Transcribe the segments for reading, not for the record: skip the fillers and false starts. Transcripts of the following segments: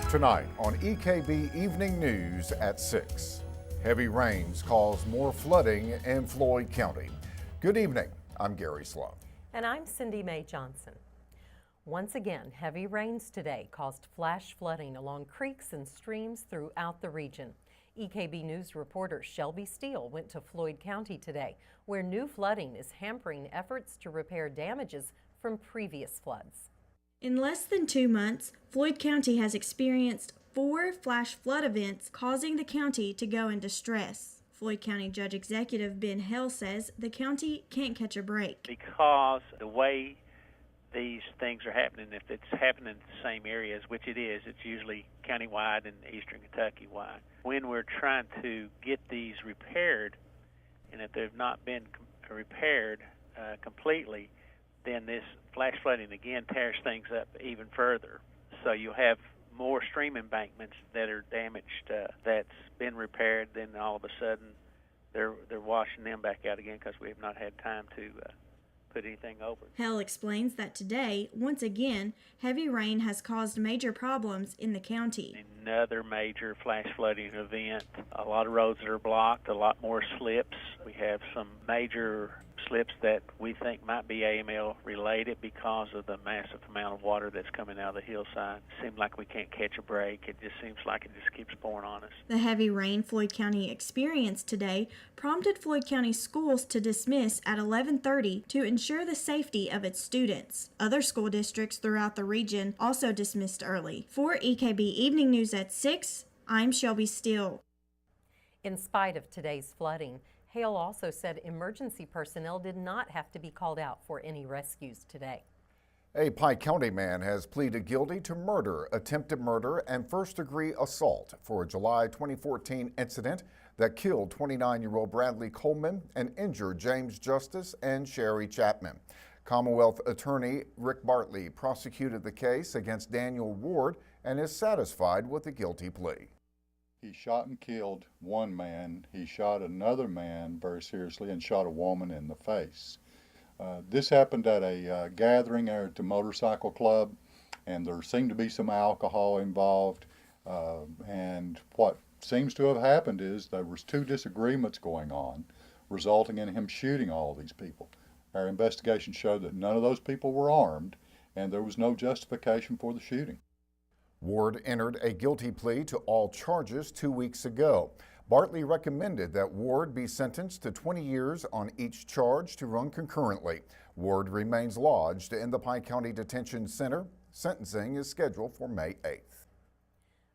Tonight on EKB Evening News at 6. Heavy rains cause more flooding in Floyd County. Good evening, I'm Gary Sloan. And I'm Cindy Mae Johnson. Once again, heavy rains today caused flash flooding along creeks and streams throughout the region. EKB News reporter Shelby Steele went to Floyd County today, where new flooding is hampering efforts to repair damages from previous floods. In less than 2 months, Floyd County has experienced 4 flash flood events, causing the county to go into stress. Floyd County Judge Executive Ben Hale says the county can't catch a break. Because the way these things are happening, if it's happening in the same areas, which it is, it's usually countywide and eastern Kentucky wide. When we're trying to get these repaired, and if they've not been repaired completely, then this flash flooding again tears things up even further. So you'll have more stream embankments that are damaged that's been repaired, then all of a sudden they're washing them back out again because we have not had time to put anything over. Hale explains that today, once again, heavy rain has caused major problems in the county. Another major flash flooding event. A lot of roads that are blocked, a lot more slips. We have some major slips that we think might be AML related because of the massive amount of water that's coming out of the hillside. It seems like we can't catch a break. It just seems like it just keeps pouring on us. The heavy rain Floyd County experienced today prompted Floyd County schools to dismiss at 11:30 to ensure the safety of its students. Other school districts throughout the region also dismissed early. For EKB Evening News at 6, I'm Shelby Steele. In spite of today's flooding, Hale also said emergency personnel did not have to be called out for any rescues today. A Pike County man has pleaded guilty to murder, attempted murder, and first-degree assault for a July 2014 incident that killed 29-year-old Bradley Coleman and injured James Justice and Sherry Chapman. Commonwealth Attorney Rick Bartley prosecuted the case against Daniel Ward and is satisfied with the guilty plea. He shot and killed one man. He shot another man very seriously and shot a woman in the face. This happened at a gathering at the motorcycle club, and there seemed to be some alcohol involved. And what seems to have happened is there was 2 disagreements going on, resulting in him shooting all these people. Our investigation showed that none of those people were armed, and there was no justification for the shooting. Ward entered a guilty plea to all charges 2 weeks ago. Bartley recommended that Ward be sentenced to 20 years on each charge to run concurrently. Ward remains lodged in the Pike County Detention Center. Sentencing is scheduled for May 8th.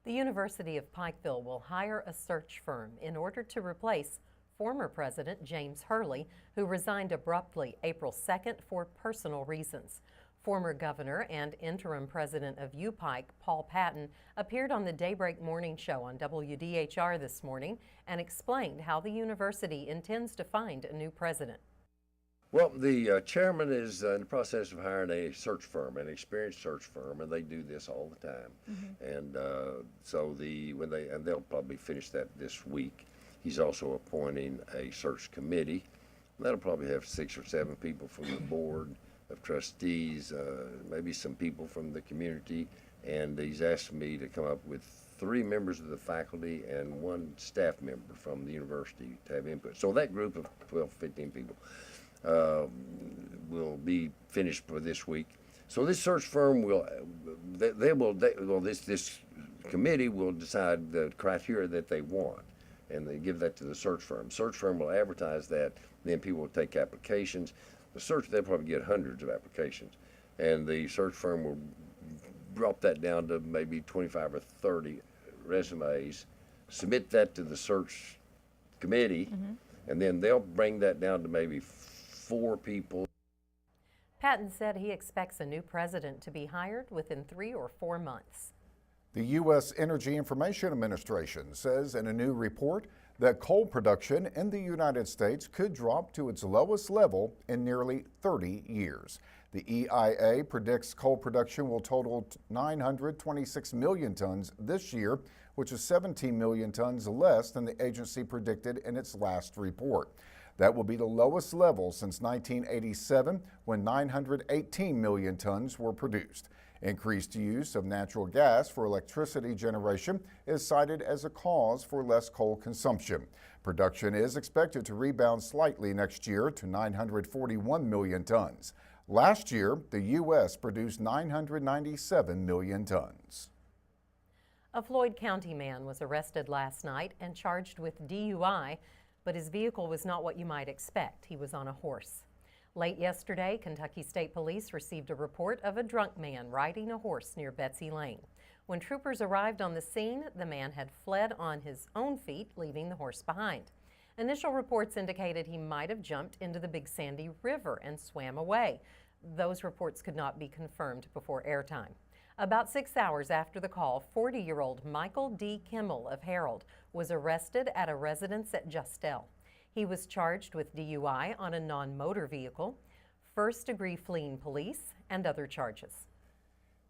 The University of Pikeville will hire a search firm in order to replace former President James Hurley, who resigned abruptly April 2nd for personal reasons. Former governor and interim president of UPike, Paul Patton, appeared on the Daybreak Morning Show on WDHR this morning and explained how the university intends to find a new president. Well, the chairman is in the process of hiring a search firm, an experienced search firm, and they do this all the time. And so they'll probably finish that this week. He's also appointing a search committee. That'll probably have 6 or 7 people from the board of trustees, maybe some people from the community, and he's asked me to come up with 3 members of the faculty and 1 staff member from the university to have input. So that group of 12, 15 people will be finished for this week. So this search firm this committee will decide the criteria that they want, and they give that to the search firm. Search firm will advertise that, then people will take applications. They'll probably get hundreds of applications, and the search firm will drop that down to maybe 25 or 30 resumes, submit that to the search committee, and then they'll bring that down to maybe 4 people. Patton said he expects a new president to be hired within 3 or 4 months. The U.S. Energy Information Administration says in a new report that coal production in the United States could drop to its lowest level in nearly 30 years. The EIA predicts coal production will total 926 million tons this year, which is 17 million tons less than the agency predicted in its last report. That will be the lowest level since 1987, when 918 million tons were produced. Increased use of natural gas for electricity generation is cited as a cause for less coal consumption. Production is expected to rebound slightly next year to 941 million tons. Last year, the U.S. produced 997 million tons. A Floyd County man was arrested last night and charged with DUI, but his vehicle was not what you might expect. He was on a horse. Late yesterday, Kentucky State Police received a report of a drunk man riding a horse near Betsy Lane. When troopers arrived on the scene, the man had fled on his own feet, leaving the horse behind. Initial reports indicated he might have jumped into the Big Sandy River and swam away. Those reports could not be confirmed before airtime. About 6 hours after the call, 40-year-old Michael D. Kimmel of Harold was arrested at a residence at Justel. He was charged with DUI on a non-motor vehicle, first-degree fleeing police, and other charges.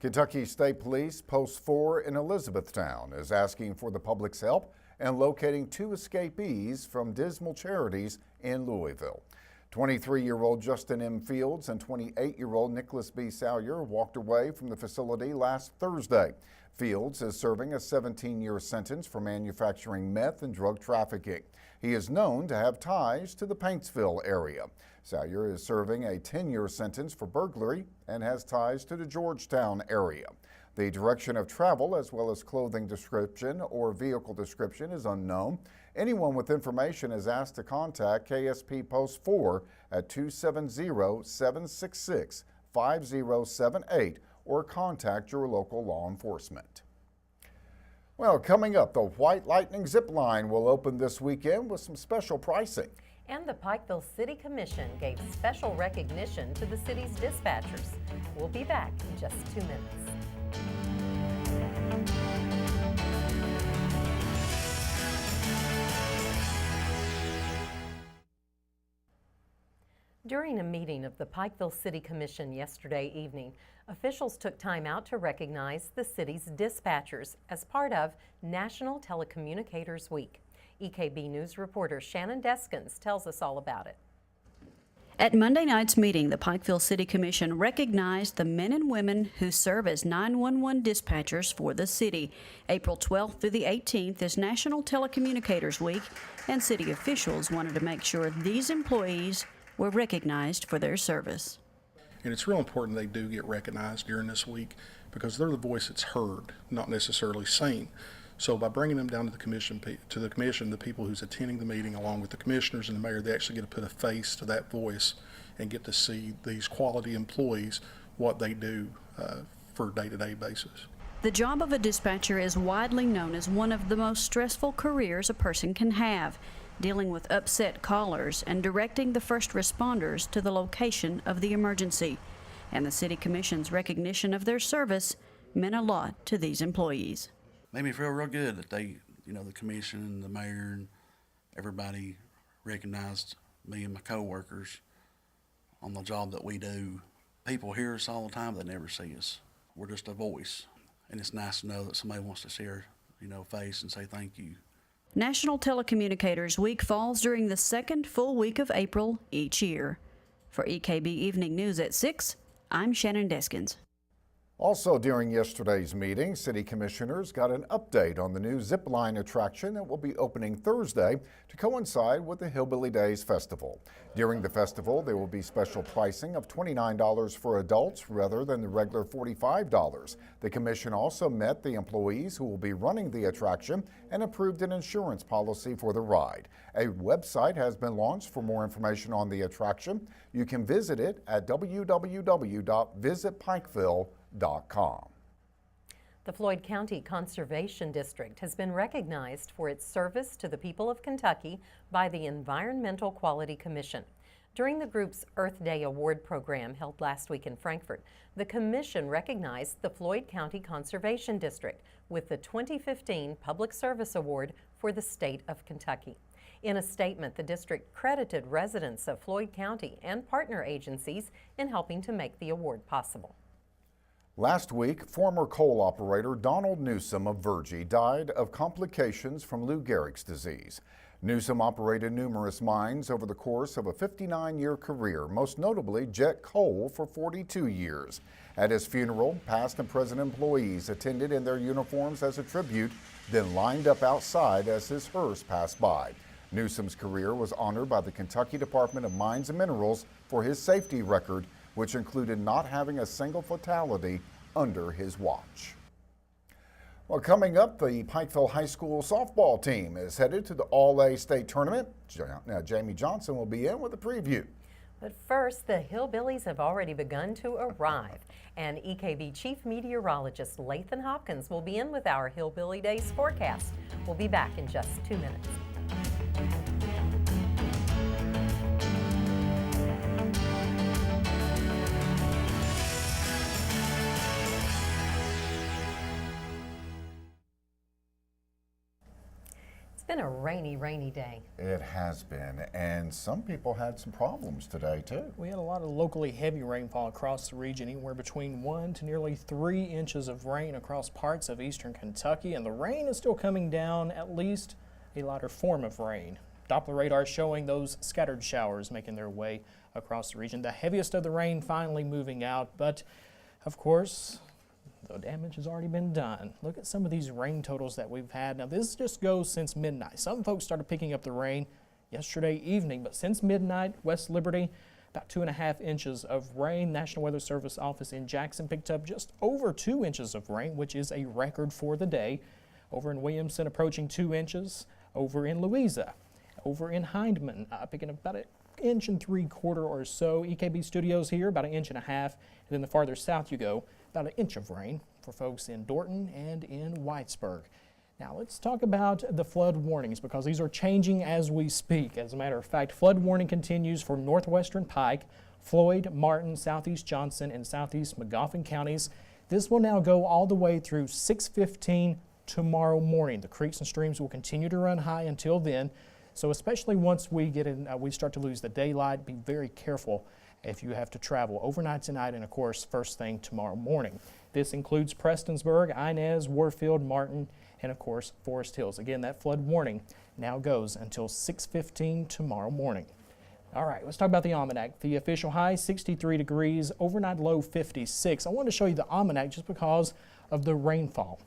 Kentucky State Police Post 4 in Elizabethtown is asking for the public's help in locating 2 escapees from dismal charities in Louisville. 23-year-old Justin M. Fields and 28-year-old Nicholas B. Salyer walked away from the facility last Thursday. Fields is serving a 17-year sentence for manufacturing meth and drug trafficking. He is known to have ties to the Paintsville area. Salyer is serving a 10-year sentence for burglary and has ties to the Georgetown area. The direction of travel as well as clothing description or vehicle description is unknown. Anyone with information is asked to contact KSP Post 4 at 270-766-5078 or contact your local law enforcement. Well, coming up, the White Lightning Zip Line will open this weekend with some special pricing. And the Pikeville City Commission gave special recognition to the city's dispatchers. We'll be back in just 2 minutes. During a meeting of the Pikeville City Commission yesterday evening, officials took time out to recognize the city's dispatchers as part of National Telecommunicators Week. EKB News reporter Shannon Deskins tells us all about it. At Monday night's meeting, the Pikeville City Commission recognized the men and women who serve as 911 dispatchers for the city. April 12th through the 18th is National Telecommunicators Week, and city officials wanted to make sure these employees were recognized for their service. And it's real important they do get recognized during this week because they're the voice that's heard, not necessarily seen. So by bringing them down to the commission, the people who's attending the meeting along with the commissioners and the mayor, they actually get to put a face to that voice and get to see these quality employees, what they do for a day-to-day basis. The job of a dispatcher is widely known as one of the most stressful careers a person can have, dealing with upset callers and directing the first responders to the location of the emergency. And the City Commission's recognition of their service meant a lot to these employees. Made me feel real good that they, the commission and the mayor and everybody recognized me and my coworkers on the job that we do. People hear us all the time, but they never see us. We're just a voice, and it's nice to know that somebody wants to see our, face and say thank you. National Telecommunicators Week falls during the second full week of April each year. For EKB Evening News at 6, I'm Shannon Deskins. Also during yesterday's meeting, city commissioners got an update on the new zip line attraction that will be opening Thursday to coincide with the Hillbilly Days Festival. During the festival, there will be special pricing of $29 for adults rather than the regular $45. The commission also met the employees who will be running the attraction and approved an insurance policy for the ride. A website has been launched for more information on the attraction. You can visit it at www.visitpikeville.com. The Floyd County Conservation District has been recognized for its service to the people of Kentucky by the Environmental Quality Commission. During the group's Earth Day Award program held last week in Frankfort, the commission recognized the Floyd County Conservation District with the 2015 Public Service Award for the state of Kentucky. In a statement, the district credited residents of Floyd County and partner agencies in helping to make the award possible. Last week, former coal operator Donald Newsom of Virgie died of complications from Lou Gehrig's disease. Newsom operated numerous mines over the course of a 59-year career, most notably Jet Coal for 42 years. At his funeral, past and present employees attended in their uniforms as a tribute, then lined up outside as his hearse passed by. Newsom's career was honored by the Kentucky Department of Mines and Minerals for his safety record, which included not having a single fatality under his watch. Well, coming up, the Pikeville High School softball team is headed to the All-A State Tournament. Now, Jamie Johnson will be in with a preview. But first, the hillbillies have already begun to arrive, and EKB Chief Meteorologist Lathan Hopkins will be in with our Hillbilly Days forecast. We'll be back in just 2 minutes. It's been a rainy day. It has been, and some people had some problems today too. We had a lot of locally heavy rainfall across the region, anywhere between 1 to nearly 3 inches of rain across parts of eastern Kentucky, and the rain is still coming down, at least a lighter form of rain. Doppler Radar showing those scattered showers making their way across the region. The heaviest of the rain finally moving out, but of course, the damage has already been done. Look at some of these rain totals that we've had. Now this just goes since midnight. Some folks started picking up the rain yesterday evening, but since midnight, West Liberty, about 2.5 inches of rain. National Weather Service office in Jackson picked up just over 2 inches of rain, which is a record for the day. Over in Williamson, approaching 2 inches. Over in Louisa, over in Hindman, picking up about 1.75 inches or so. EKB Studios here, about 1.5 inches. And then the farther south you go, about 1 inch of rain for folks in Dorton and in Whitesburg. Now let's talk about the flood warnings, because these are changing as we speak. As a matter of fact, flood warning continues for northwestern Pike, Floyd, Martin, southeast Johnson, and southeast Magoffin counties. This will now go all the way through 6:15 tomorrow morning. The creeks and streams will continue to run high until then. So especially once we get in, we start to lose the daylight, be very careful if you have to travel overnight tonight and of course first thing tomorrow morning. This includes Prestonsburg, Inez, Warfield, Martin, and of course Forest Hills. Again, that flood warning now goes until 6:15 tomorrow morning. All right, let's talk about the almanac. The official high 63 degrees, overnight low 56. I wanted to show you the almanac just because of the rainfall.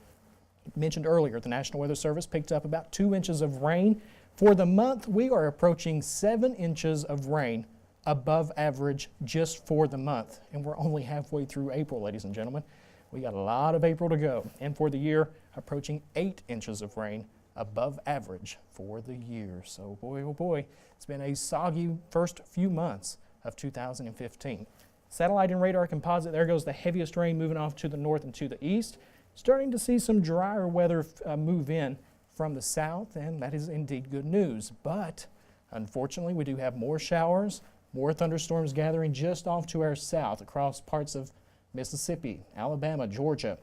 Mentioned earlier, the National Weather Service picked up about 2 inches of rain. For the month, we are approaching 7 inches of rain above average just for the month. And we're only halfway through April, ladies and gentlemen. We got a lot of April to go. And for the year, approaching 8 inches of rain above average for the year. So boy, oh boy, it's been a soggy first few months of 2015. Satellite and radar composite, there goes the heaviest rain moving off to the north and to the east. Starting to see some drier weather move in from the south, and that is indeed good news. But unfortunately, we do have more showers, more thunderstorms gathering just off to our south across parts of Mississippi, Alabama, Georgia.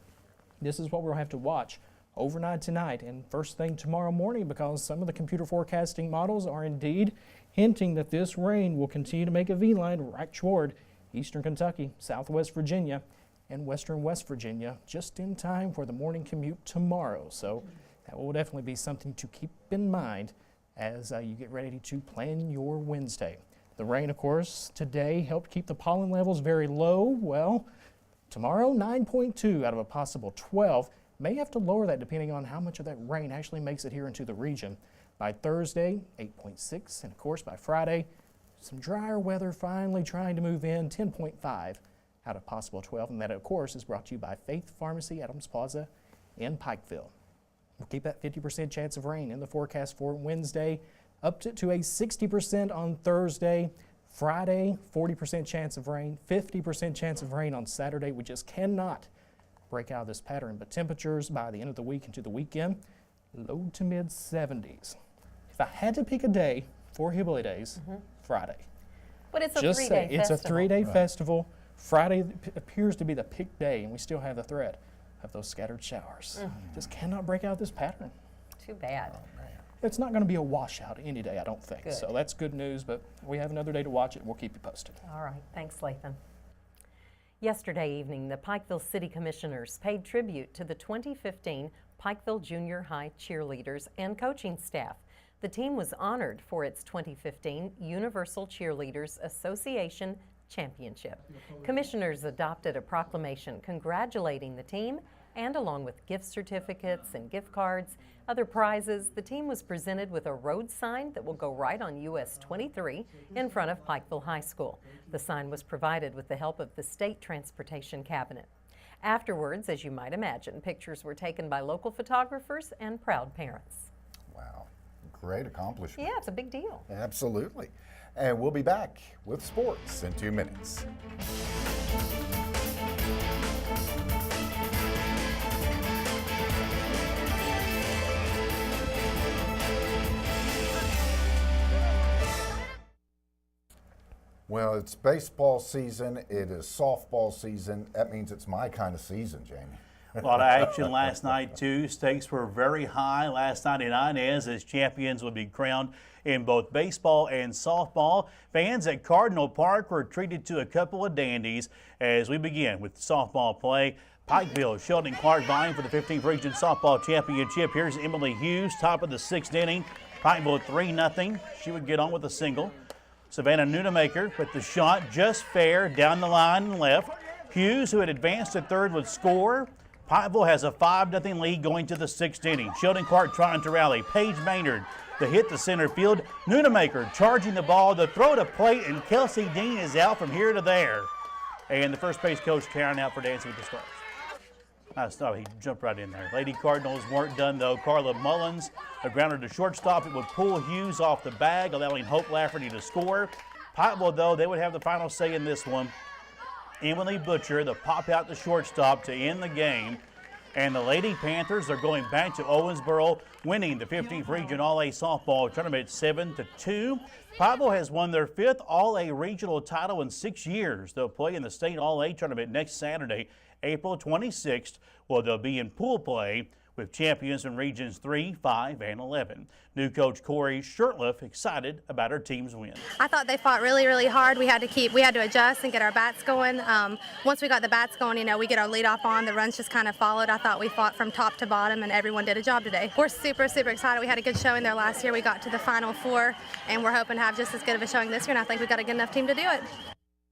This is what we'll have to watch overnight tonight and first thing tomorrow morning, because some of the computer forecasting models are indeed hinting that this rain will continue to make a V-line right toward eastern Kentucky, southwest Virginia, and western West Virginia, just in time for the morning commute tomorrow. So that will definitely be something to keep in mind as you get ready to plan your Wednesday. The rain, of course, today helped keep the pollen levels very low. Well, tomorrow, 9.2 out of a possible 12. May have to lower that depending on how much of that rain actually makes it here into the region. By Thursday, 8.6, and of course by Friday, some drier weather finally trying to move in, 10.5 out of possible 12. And that, of course, is brought to you by Faith Pharmacy, Adams Plaza in Pikeville. We'll keep that 50% chance of rain in the forecast for Wednesday, up to a 60% on Thursday. Friday, 40% chance of rain, 50% chance of rain on Saturday. We just cannot break out of this pattern. But temperatures by the end of the week into the weekend, low to mid 70s. If I had to pick a day for Hillbilly Days, Friday. But it's a Just three-day say, it's a festival. 3-day festival. Friday appears to be the peak day, and we still have the threat of those scattered showers. Just cannot break out this pattern. Too bad. It's not going to be a washout any day, I don't think. Good. So that's good news, but we have another day to watch it, and we'll keep you posted. All right. Thanks, Lathan. Yesterday evening, the Pikeville City Commissioners paid tribute to the 2015 Pikeville Junior High cheerleaders and coaching staff. The team was honored for its 2015 Universal Cheerleaders Association Championship. Commissioners adopted a proclamation congratulating the team, and along with gift certificates and gift cards, other prizes, the team was presented with a road sign that will go right on US 23 in front of Pikeville High School. The sign was provided with the help of the State Transportation Cabinet. Afterwards, as you might imagine, pictures were taken by local photographers and proud parents. Wow, great accomplishment. Yeah, it's a big deal. Absolutely. And we'll be back with sports in 2 minutes. Well, it's baseball season, it is softball season. That means it's my kind of season, Jamie. A lot of action last night, too. Stakes were very high last night in Inez as champions would be crowned in both baseball and softball. Fans at Cardinal Park were treated to a couple of dandies as we begin with softball play. Pikeville, Sheldon Clark vying for the 15th Region Softball Championship. Here's Emily Hughes, top of the 6th inning. Pikeville 3-0. She would get on with a single. Savannah Nunemaker with the shot just fair down the line and left. Hughes, who had advanced to third, would score. Pikeville has a 5-0 lead going to the 6th inning. Sheldon Clark trying to rally. Paige Maynard, the hit to center field. Nunemaker charging the ball, the throw to plate, and Kelsey Dean is out from here to there. And the first base coach Karen out for Dancing with the Stars. No, he jumped right in there. Lady Cardinals weren't done, though. Carla Mullins, a grounder to shortstop. It would pull Hughes off the bag, allowing Hope Lafferty to score. Pikeville, though, they would have the final say in this one. Emily Butcher, the pop out to shortstop to end the game. And the Lady Panthers are going back to Owensboro, winning the 15th Region All-A Softball Tournament 7-2. Pikeville has won their 5th All-A Regional title in 6 years. They'll play in the State All-A Tournament next Saturday, April 26th, where they'll be in pool play with champions in Regions 3, 5, and 11. New coach Corey Shurtleff excited about her team's win. I thought they fought really, really hard. We had to adjust and get our bats going. Once we got the bats going, we get our lead off on. The runs just kind of followed. I thought we fought from top to bottom, and everyone did a job today. We're super, super excited. We had a good showing there last year. We got to the Final Four, and we're hoping to have just as good of a showing this year, and I think we've got a good enough team to do it.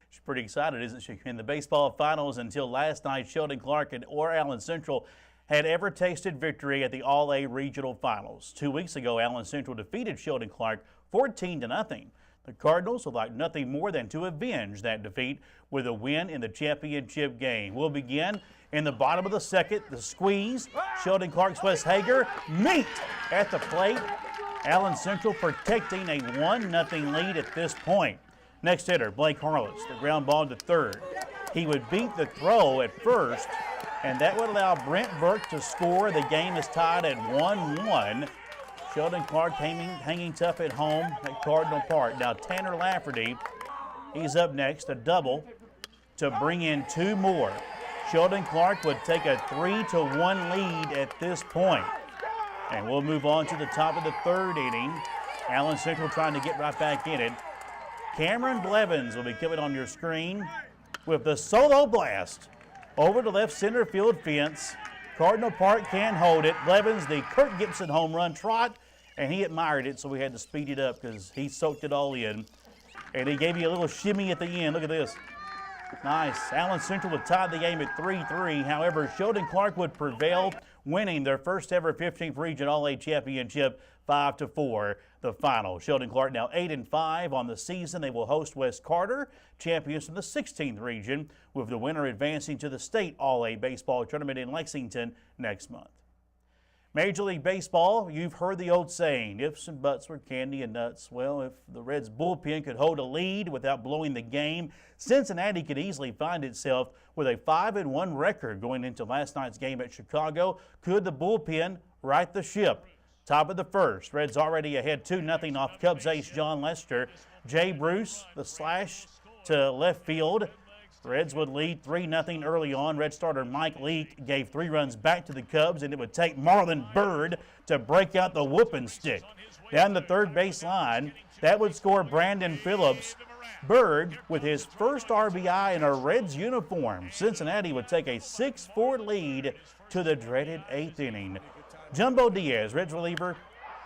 She's pretty excited, isn't she? In the baseball finals until last night, Sheldon Clark and Allen Central had ever tasted victory at the All-A Regional Finals. 2 weeks ago, Allen Central defeated Sheldon Clark 14-0. The Cardinals would like nothing more than to avenge that defeat with a win in the championship game. We'll begin in the bottom of the second, the squeeze. Sheldon Clark's Wes Hager meet at the plate. Allen Central protecting a 1-0 lead at this point. Next hitter, Blake Harless, the ground ball to third. He would beat the throw at first, and that would allow Brent Burke to score. The game is tied at 1-1. Sheldon Clark hanging tough at home at Cardinal Park. Now Tanner Lafferty, he's up next, a double to bring in 2 more. Sheldon Clark would take a 3-1 lead at this point. And we'll move on to the top of the 3rd inning. Allen Central trying to get right back in it. Cameron Blevins will be coming on your screen with the solo blast over the left center field fence. Cardinal Park can't hold it. Blevins, the Kurt Gibson home run trot, and he admired it, so we had to speed it up because he soaked it all in. And he gave you a little shimmy at the end. Look at this. Nice. Allen Central would tie the game at 3-3. However, Sheldon Clark would prevail, winning their first ever 15th Region All-A Championship 5-4. The final. Sheldon Clark now 8-5 on the season. They will host West Carter, champions from the 16th region, with the winner advancing to the State All-A Baseball Tournament in Lexington next month. Major League Baseball, you've heard the old saying, ifs and buts were candy and nuts. Well, if the Reds bullpen could hold a lead without blowing the game, Cincinnati could easily find itself with a 5-1 record going into last night's game at Chicago. Could the bullpen right the ship? Top of the 1st, Reds already ahead 2-0 off Cubs ace John Lester. Jay Bruce, the slash to left field. Reds would lead 3-0 early on. Red starter Mike Leake gave 3 runs back to the Cubs, and it would take Marlon Byrd to break out the whooping stick. Down the third base line, that would score Brandon Phillips Bird with his first RBI in a Reds uniform. Cincinnati would take a 6-4 lead to the dreaded 8th inning. Jumbo Diaz, Reds reliever,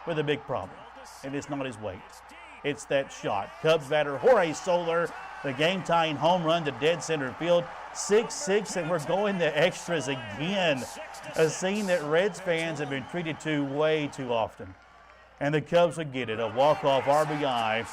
with a big problem, and it's not his weight. It's that shot. Cubs batter Jorge Soler, the game-tying home run to dead center field. 6-6, and we're going to extras again. A scene that Reds fans have been treated to way too often. And the Cubs would get it, a walk-off RBI.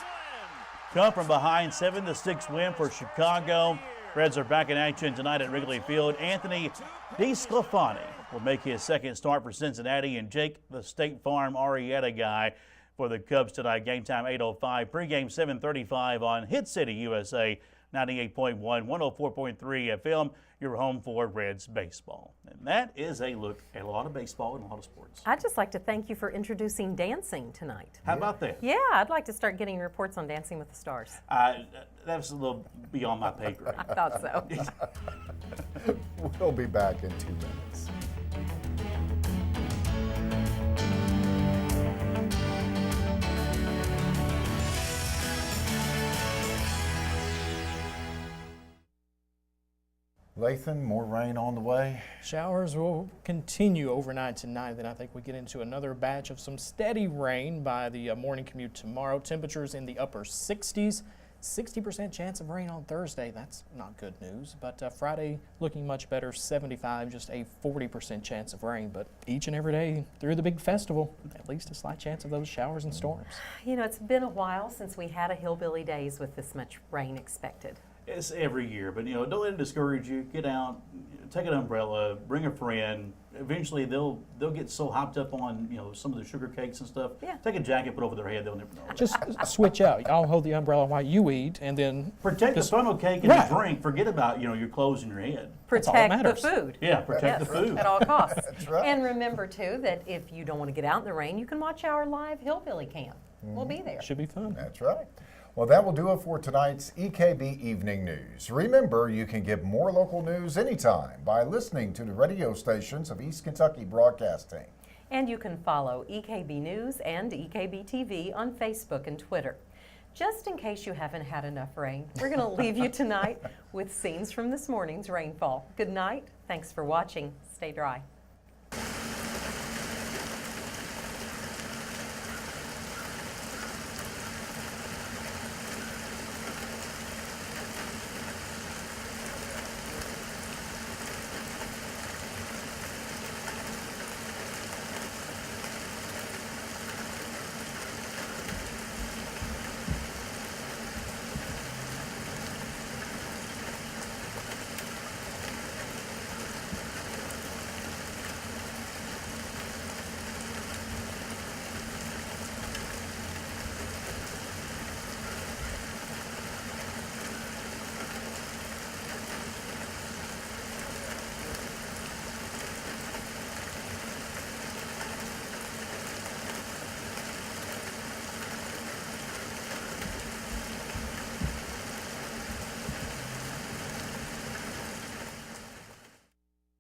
Come from behind, 7-6 win for Chicago. Reds are back in action tonight at Wrigley Field. Anthony DeSclafani will make his second start for Cincinnati, and Jake, the State Farm Arrieta guy, for the Cubs tonight. Game time 8:05, pregame 7:35 on Hit City USA 98.1, 104.3 FM, your home for Reds baseball. And that is a look at a lot of baseball and a lot of sports. I'd just like to thank you for introducing dancing tonight. How about that? Yeah, I'd like to start getting reports on Dancing with the Stars. That's a little beyond my pay grade. I thought so. We'll be back in 2 minutes. Lathan, more rain on the way. Showers will continue overnight tonight. Then I think we get into another batch of some steady rain by the morning commute tomorrow. Temperatures in the upper 60s. 60% chance of rain on Thursday. That's not good news. But Friday looking much better. 75, just a 40% chance of rain. But each and every day through the big festival, at least a slight chance of those showers and storms. You know, it's been a while since we had a Hillbilly Days with this much rain expected. It's every year, but don't let it discourage you. Get out, take an umbrella, bring a friend. Eventually, they'll get so hopped up on some of the sugar cakes and stuff. Yeah. Take a jacket, put over their head. They'll never know. Just switch out. I'll hold the umbrella while you eat, and then Protect the funnel cake and Right. the drink. Forget about your clothes and your head. all that Protect the matters. food. Yeah, protect the food. At all costs. That's right. And remember, too, that if you don't want to get out in the rain, you can watch our live Hillbilly Camp. We'll be there. Should be fun. That's right. Well, that will do it for tonight's EKB Evening News. Remember, you can get more local news anytime by listening to the radio stations of East Kentucky Broadcasting. And you can follow EKB News and EKB TV on Facebook and Twitter. Just in case you haven't had enough rain, we're going to leave you tonight with scenes from this morning's rainfall. Good night. Thanks for watching. Stay dry.